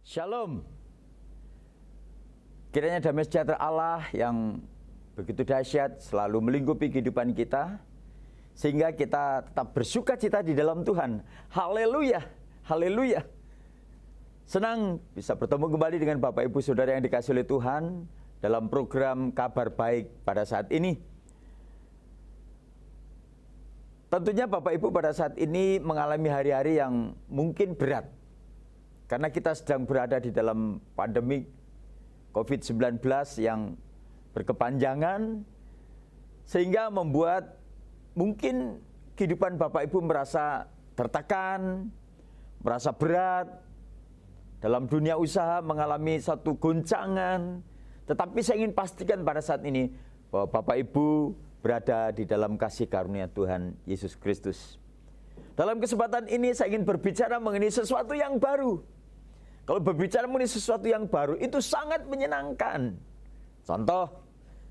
Shalom. Kiranya damai sejahtera Allah yang begitu dahsyat selalu melingkupi kehidupan kita, sehingga kita tetap bersuka cita di dalam Tuhan. Haleluya, haleluya. Senang bisa bertemu kembali dengan Bapak Ibu Saudara yang dikasihi oleh Tuhan dalam program Kabar Baik pada saat ini. Tentunya Bapak Ibu pada saat ini mengalami hari-hari yang mungkin berat, karena kita sedang berada di dalam pandemi COVID-19 yang berkepanjangan, sehingga membuat mungkin kehidupan Bapak Ibu merasa tertekan, merasa berat, dalam dunia usaha mengalami satu goncangan. Tetapi saya ingin pastikan pada saat ini bahwa Bapak Ibu berada di dalam kasih karunia Tuhan Yesus Kristus. Dalam kesempatan ini saya ingin berbicara mengenai sesuatu yang baru. Kalau berbicara mengenai sesuatu yang baru itu sangat menyenangkan. Contoh,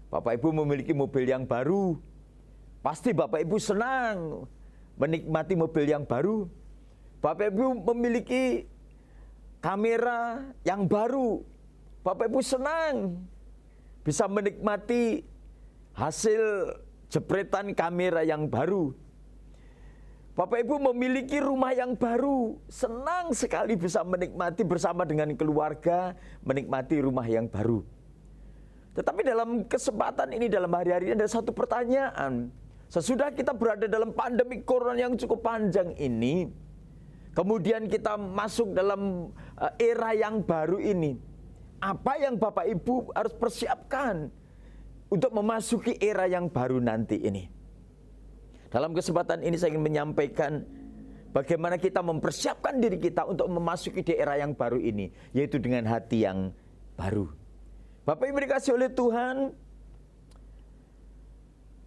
Bapak Ibu memiliki mobil yang baru, pasti Bapak Ibu senang menikmati mobil yang baru. Bapak Ibu memiliki kamera yang baru, Bapak Ibu senang bisa menikmati hasil jepretan kamera yang baru. Bapak Ibu memiliki rumah yang baru, senang sekali bisa menikmati bersama dengan keluarga, menikmati rumah yang baru. Tetapi dalam kesempatan ini, dalam hari-hari ini ada satu pertanyaan. Sesudah kita berada dalam pandemi corona yang cukup panjang ini, kemudian kita masuk dalam era yang baru ini, apa yang Bapak Ibu harus persiapkan untuk memasuki era yang baru nanti ini? Dalam kesempatan ini saya ingin menyampaikan bagaimana kita mempersiapkan diri kita untuk memasuki di era yang baru ini, yaitu dengan hati yang baru. Bapak Ibu dikasihi oleh Tuhan,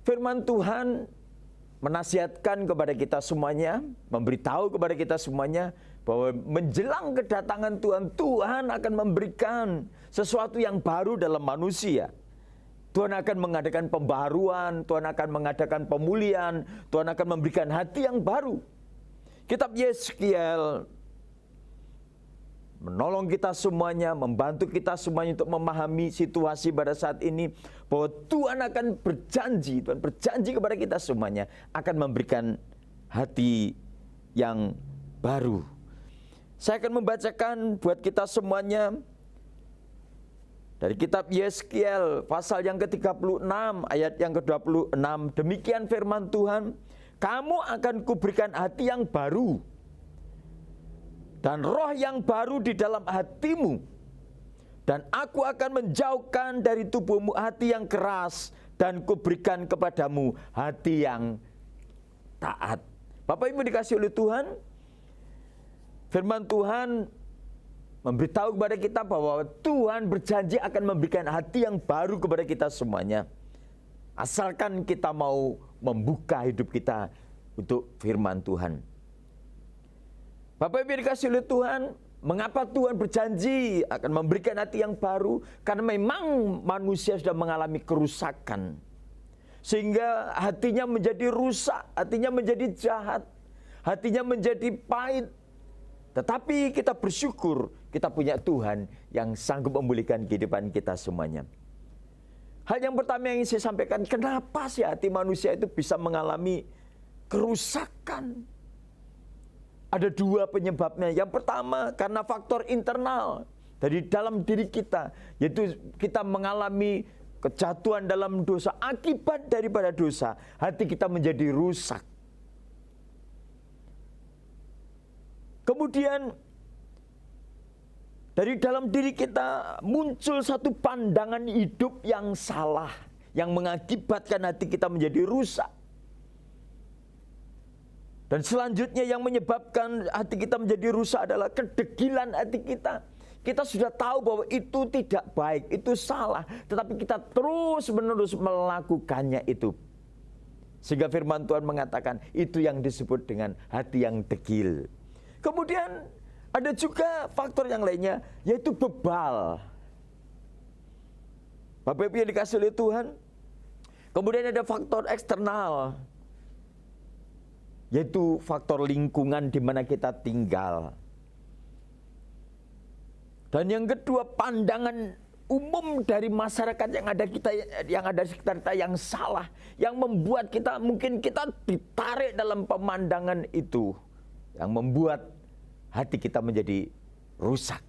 firman Tuhan menasihatkan kepada kita semuanya, memberitahu kepada kita semuanya bahwa menjelang kedatangan Tuhan, Tuhan akan memberikan sesuatu yang baru dalam manusia. Tuhan akan mengadakan pembaharuan, Tuhan akan mengadakan pemulihan, Tuhan akan memberikan hati yang baru. Kitab Yeskiel menolong kita semuanya, membantu kita semuanya untuk memahami situasi pada saat ini, bahwa Tuhan akan berjanji, Tuhan berjanji kepada kita semuanya akan memberikan hati yang baru. Saya akan membacakan buat kita semuanya dari kitab Yeskiel pasal yang ke-36 ayat yang ke-26. Demikian firman Tuhan, kamu akan kuberikan hati yang baru dan roh yang baru di dalam hatimu, dan aku akan menjauhkan dari tubuhmu hati yang keras, dan kuberikan kepadamu hati yang taat. Bapak Ibu dikasihi oleh Tuhan, firman Tuhan memberitahu kepada kita bahwa Tuhan berjanji akan memberikan hati yang baru kepada kita semuanya, asalkan kita mau membuka hidup kita untuk firman Tuhan. Bapak Ibu dikasihi oleh Tuhan, mengapa Tuhan berjanji akan memberikan hati yang baru? Karena memang manusia sudah mengalami kerusakan, sehingga hatinya menjadi rusak, hatinya menjadi jahat, hatinya menjadi pahit. Tetapi kita bersyukur kita punya Tuhan yang sanggup memulihkan kehidupan kita semuanya. Hal yang pertama yang ingin saya sampaikan, kenapa sih hati manusia itu bisa mengalami kerusakan? Ada dua penyebabnya. Yang pertama karena faktor internal dari dalam diri kita, yaitu kita mengalami kejatuhan dalam dosa. Akibat daripada dosa, hati kita menjadi rusak. Kemudian dari dalam diri kita muncul satu pandangan hidup yang salah, yang mengakibatkan hati kita menjadi rusak. Dan selanjutnya yang menyebabkan hati kita menjadi rusak adalah kedegilan hati kita. Kita sudah tahu bahwa itu tidak baik, itu salah, tetapi kita terus-menerus melakukannya itu. Sehingga firman Tuhan mengatakan itu yang disebut dengan hati yang degil. Kemudian ada juga faktor yang lainnya, yaitu bebal. Bapak Ibu yang dikasihi oleh Tuhan, kemudian ada faktor eksternal, yaitu faktor lingkungan di mana kita tinggal. Dan yang kedua, pandangan umum dari masyarakat yang ada di sekitar kita yang salah, yang membuat mungkin kita ditarik dalam pemandangan itu, yang membuat hati kita menjadi rusak.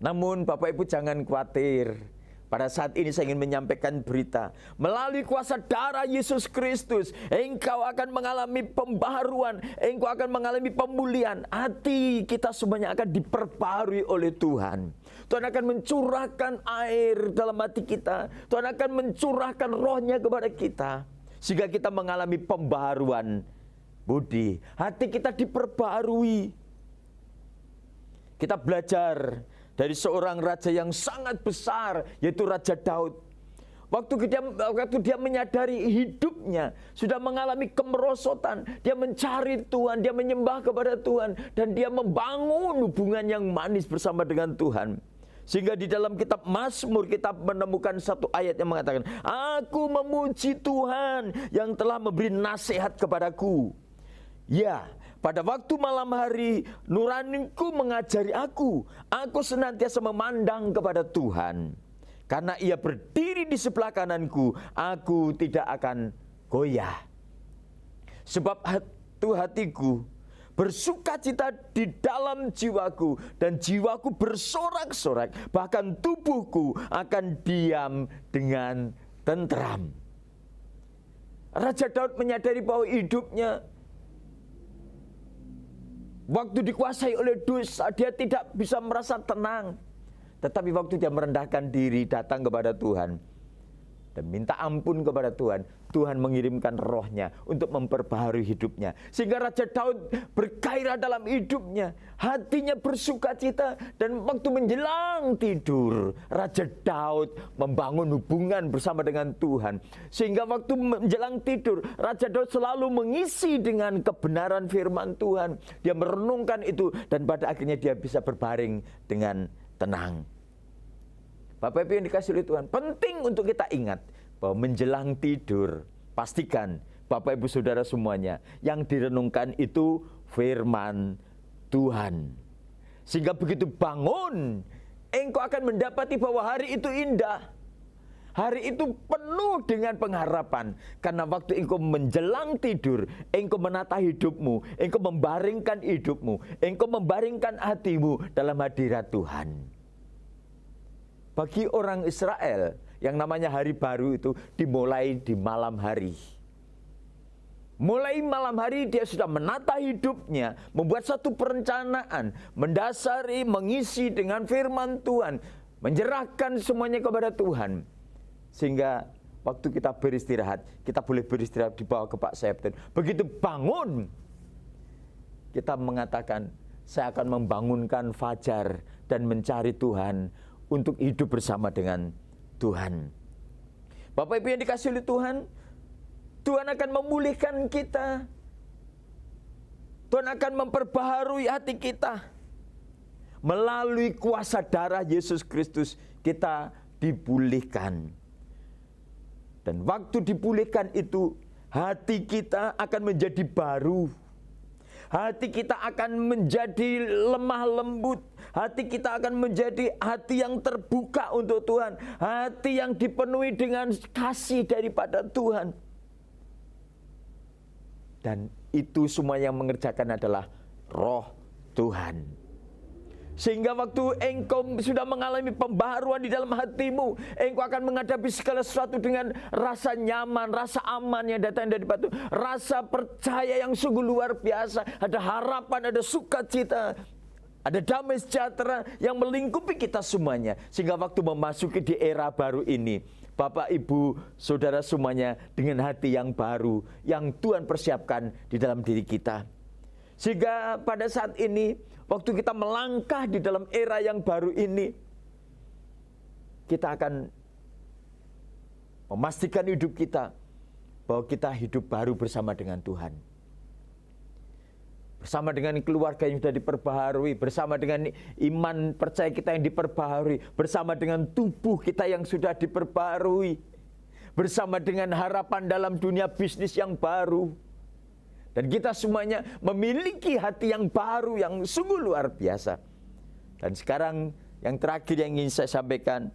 Namun Bapak Ibu jangan khawatir. Pada saat ini saya ingin menyampaikan berita, melalui kuasa darah Yesus Kristus, engkau akan mengalami pembaharuan, engkau akan mengalami pemulihan. Hati kita semuanya akan diperbarui oleh Tuhan. Tuhan akan mencurahkan air dalam hati kita. Tuhan akan mencurahkan rohnya kepada kita, sehingga kita mengalami pembaharuan budi. Hati kita diperbarui. Kita belajar dari seorang raja yang sangat besar, yaitu Raja Daud. Waktu dia menyadari hidupnya sudah mengalami kemerosotan, dia mencari Tuhan, dia menyembah kepada Tuhan, dan dia membangun hubungan yang manis bersama dengan Tuhan. Sehingga di dalam kitab Mazmur kita menemukan satu ayat yang mengatakan, aku memuji Tuhan yang telah memberi nasihat kepadaku. Ya, pada waktu malam hari nuraniku mengajari aku senantiasa memandang kepada Tuhan. Karena ia berdiri di sebelah kananku, aku tidak akan goyah. Sebab hatiku bersukacita di dalam jiwaku, dan jiwaku bersorak-sorak, bahkan tubuhku akan diam dengan tentram. Raja Daud menyadari bahwa hidupnya waktu dikuasai oleh dosa, dia tidak bisa merasa tenang. Tetapi waktu dia merendahkan diri, datang kepada Tuhan dan minta ampun kepada Tuhan, Tuhan mengirimkan rohnya untuk memperbaharui hidupnya. Sehingga Raja Daud bergairah dalam hidupnya, hatinya bersukacita. Dan waktu menjelang tidur, Raja Daud membangun hubungan bersama dengan Tuhan. Sehingga waktu menjelang tidur, Raja Daud selalu mengisi dengan kebenaran firman Tuhan. Dia merenungkan itu, dan pada akhirnya dia bisa berbaring dengan tenang. Bapak Ibu yang dikasihi oleh Tuhan, penting untuk kita ingat bahwa menjelang tidur, pastikan Bapak Ibu Saudara semuanya, yang direnungkan itu firman Tuhan. Sehingga begitu bangun, engkau akan mendapati bahwa hari itu indah. Hari itu penuh dengan pengharapan. Karena waktu engkau menjelang tidur, engkau menata hidupmu, engkau membaringkan hidupmu, engkau membaringkan hatimu dalam hadirat Tuhan. Bagi orang Israel, yang namanya hari baru itu dimulai di malam hari. Mulai malam hari dia sudah menata hidupnya, membuat satu perencanaan, mendasari, mengisi dengan firman Tuhan, menyerahkan semuanya kepada Tuhan. Sehingga waktu kita beristirahat, kita boleh beristirahat di bawah kepak sayap Tuhan. Begitu bangun, kita mengatakan, saya akan membangunkan fajar dan mencari Tuhan untuk hidup bersama dengan Tuhan. Bapak Ibu yang dikasihi oleh Tuhan, Tuhan akan memulihkan kita. Tuhan akan memperbaharui hati kita. Melalui kuasa darah Yesus Kristus kita dipulihkan. Dan waktu dipulihkan itu, hati kita akan menjadi baru. Hati kita akan menjadi lemah lembut. Hati kita akan menjadi hati yang terbuka untuk Tuhan. Hati yang dipenuhi dengan kasih daripada Tuhan. Dan itu semua yang mengerjakan adalah Roh Tuhan. Sehingga waktu engkau sudah mengalami pembaharuan di dalam hatimu, engkau akan menghadapi segala sesuatu dengan rasa nyaman, rasa aman yang datang dari Tuhan, rasa percaya yang sungguh luar biasa, ada harapan, ada sukacita, ada damai sejahtera yang melingkupi kita semuanya. Sehingga waktu memasuki di era baru ini, Bapak, Ibu, Saudara semuanya dengan hati yang baru yang Tuhan persiapkan di dalam diri kita. Sehingga pada saat ini, waktu kita melangkah di dalam era yang baru ini, kita akan memastikan hidup kita bahwa kita hidup baru bersama dengan Tuhan. Bersama dengan keluarga yang sudah diperbaharui, bersama dengan iman percaya kita yang diperbaharui, bersama dengan tubuh kita yang sudah diperbaharui, bersama dengan harapan dalam dunia bisnis yang baru. Dan kita semuanya memiliki hati yang baru yang sungguh luar biasa. Dan sekarang yang terakhir yang ingin saya sampaikan,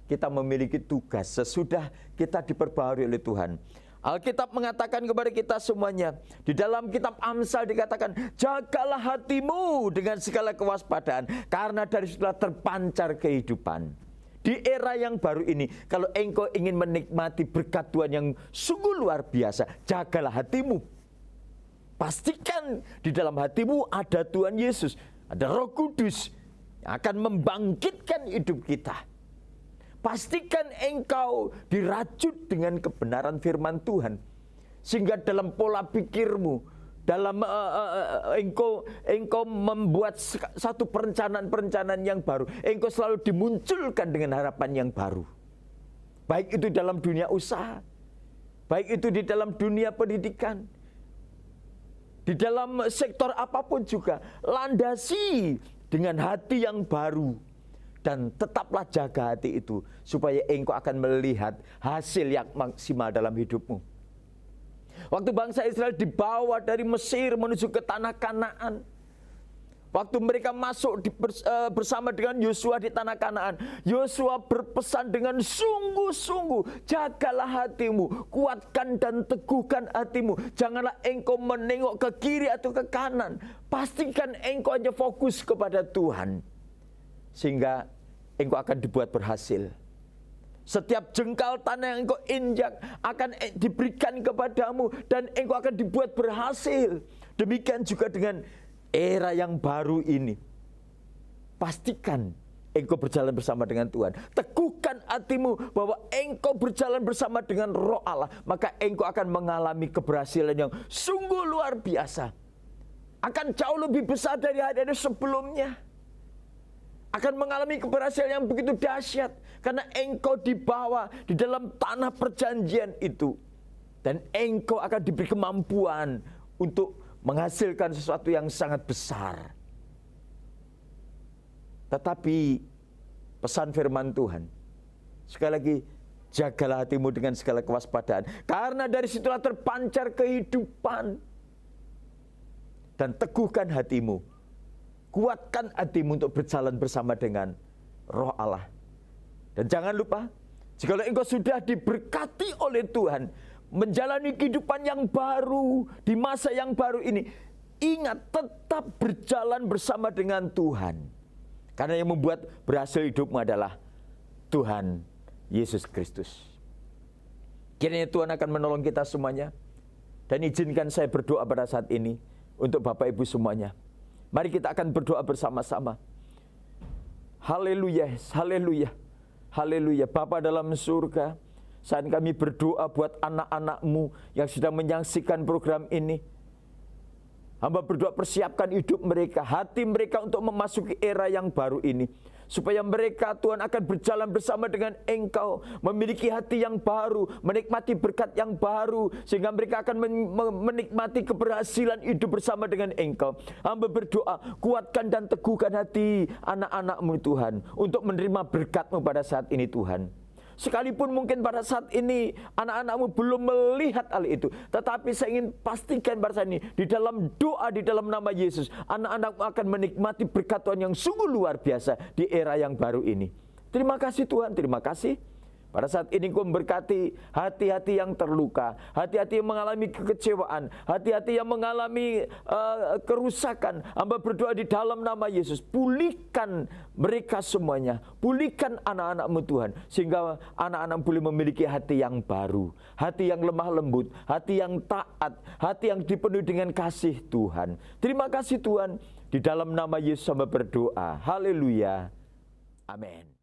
kita memiliki tugas sesudah kita diperbaharui oleh Tuhan. Alkitab mengatakan kepada kita semuanya, di dalam kitab Amsal dikatakan, jagalah hatimu dengan segala kewaspadaan, karena dari situlah terpancar kehidupan. Di era yang baru ini, kalau engkau ingin menikmati berkat Tuhan yang sungguh luar biasa, jagalah hatimu. Pastikan di dalam hatimu ada Tuhan Yesus, ada Roh Kudus yang akan membangkitkan hidup kita. Pastikan engkau dirajut dengan kebenaran firman Tuhan, sehingga dalam pola pikirmu, dalam engkau membuat satu perencanaan-perencanaan yang baru, engkau selalu dimunculkan dengan harapan yang baru. Baik itu dalam dunia usaha, baik itu di dalam dunia pendidikan, di dalam sektor apapun juga, landasi dengan hati yang baru. Dan tetaplah jaga hati itu, supaya engkau akan melihat hasil yang maksimal dalam hidupmu. Waktu bangsa Israel dibawa dari Mesir menuju ke tanah Kanaan, waktu mereka masuk bersama dengan Yosua di tanah Kanaan, Yosua berpesan dengan sungguh-sungguh, jagalah hatimu, kuatkan dan teguhkan hatimu. Janganlah engkau menengok ke kiri atau ke kanan. Pastikan engkau hanya fokus kepada Tuhan, sehingga engkau akan dibuat berhasil. Setiap jengkal tanah yang engkau injak akan diberikan kepadamu, dan engkau akan dibuat berhasil. Demikian juga dengan era yang baru ini. Pastikan engkau berjalan bersama dengan Tuhan. Teguhkan hatimu bahwa engkau berjalan bersama dengan Roh Allah, maka engkau akan mengalami keberhasilan yang sungguh luar biasa. Akan jauh lebih besar dari hari-hari sebelumnya. Akan mengalami keberhasilan yang begitu dahsyat, karena engkau dibawa di dalam tanah perjanjian itu, dan engkau akan diberi kemampuan untuk menghasilkan sesuatu yang sangat besar. Tetapi pesan firman Tuhan, sekali lagi, jagalah hatimu dengan segala kewaspadaan, karena dari situlah terpancar kehidupan. Dan teguhkan hatimu, kuatkan hatimu untuk berjalan bersama dengan Roh Allah. Dan jangan lupa, jika engkau sudah diberkati oleh Tuhan, menjalani kehidupan yang baru, di masa yang baru ini, ingat, tetap berjalan bersama dengan Tuhan. Karena yang membuat berhasil hidupmu adalah Tuhan Yesus Kristus. Kiranya Tuhan akan menolong kita semuanya. Dan izinkan saya berdoa pada saat ini untuk Bapak Ibu semuanya. Mari kita akan berdoa bersama-sama. Haleluya, haleluya, haleluya. Bapa dalam surga, saat kami berdoa buat anak-anak-Mu yang sedang menyaksikan program ini. Hamba berdoa, persiapkan hidup mereka, hati mereka untuk memasuki era yang baru ini. Supaya mereka, Tuhan, akan berjalan bersama dengan Engkau, memiliki hati yang baru, menikmati berkat yang baru, sehingga mereka akan menikmati keberhasilan hidup bersama dengan Engkau. Hamba berdoa, kuatkan dan teguhkan hati anak-anak-Mu, Tuhan, untuk menerima berkat-Mu pada saat ini, Tuhan. Sekalipun mungkin pada saat ini anak-anak-Mu belum melihat hal itu, tetapi saya ingin pastikan pada saat ini, di dalam doa, di dalam nama Yesus, anak-anak-Mu akan menikmati berkat Tuhan yang sungguh luar biasa di era yang baru ini. Terima kasih Tuhan, terima kasih. Pada saat ini Engkau memberkati hati-hati yang terluka, hati-hati yang mengalami kekecewaan, hati-hati yang mengalami kerusakan. Hamba berdoa di dalam nama Yesus, pulihkan mereka semuanya, pulihkan anak-anak-Mu Tuhan, sehingga anak-anak boleh memiliki hati yang baru, hati yang lemah lembut, hati yang taat, hati yang dipenuhi dengan kasih Tuhan. Terima kasih Tuhan, di dalam nama Yesus hamba berdoa. Haleluya, amin.